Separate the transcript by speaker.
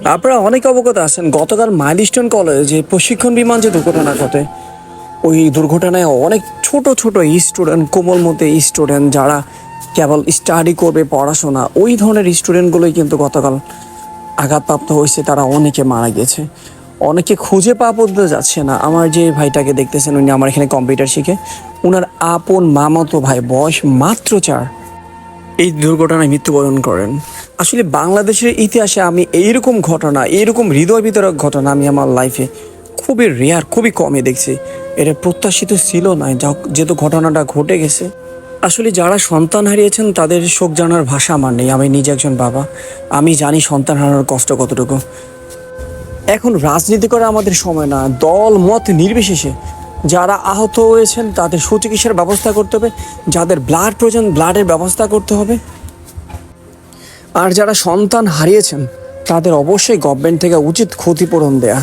Speaker 1: আপনারা অনেকে অবগত আছেন গতকাল মাইলস্টোন কলেজে প্রশিক্ষণ বিমান যে দুর্ঘটনা ঘটে, ওই দুর্ঘটনায় অনেক ছোট ছোট স্টুডেন্ট, কোমল মধ্যে স্টুডেন্ট যারা কেবল স্টাডি করবে, পড়াশোনা, ওই ধরনের স্টুডেন্টগুলোই কিন্তু গতকাল আঘাতপ্রাপ্ত হয়েছে। তারা অনেকে মারা গেছে, অনেকে খুঁজে পাওয়া পর্যন্ত যাচ্ছে না। আমার যে ভাইটাকে দেখতেছেন, উনি আমার এখানে কম্পিউটার শিখে, ওনার আপন মামাতো ভাই, বয়স মাত্র 4, এই দুর্ঘটনায় মৃত্যুবরণ করেন। আসলে বাংলাদেশের ইতিহাসে আমি এইরকম ঘটনা, এইরকম হৃদয় বিতরক ঘটনা আমি আমার লাইফে খুবই রেয়ার, খুবই কমই দেখছি। এটা প্রত্যাশিত ছিল না, যেহেতু ঘটনাটা ঘটে গেছে। আসলে যারা সন্তান হারিয়েছেন তাদের শোক জানার ভাষা আমার নেই। আমি নিজে একজন বাবা, আমি জানি সন্তান হারানোর কষ্ট কতটুকু। এখন রাজনীতি করা আমাদের সময় না। দল মত নির্বিশেষে যারা আহত হয়েছেন তাদের সুচিকিৎসার ব্যবস্থা করতে হবে, যাদের ব্লাড প্রয়োজন ব্লাডের ব্যবস্থা করতে হবে। আর যারা সন্তান হারিয়েছেন তাদের অবশ্যই গভর্নমেন্ট থেকে উচিত ক্ষতিপূরণ দেয়া।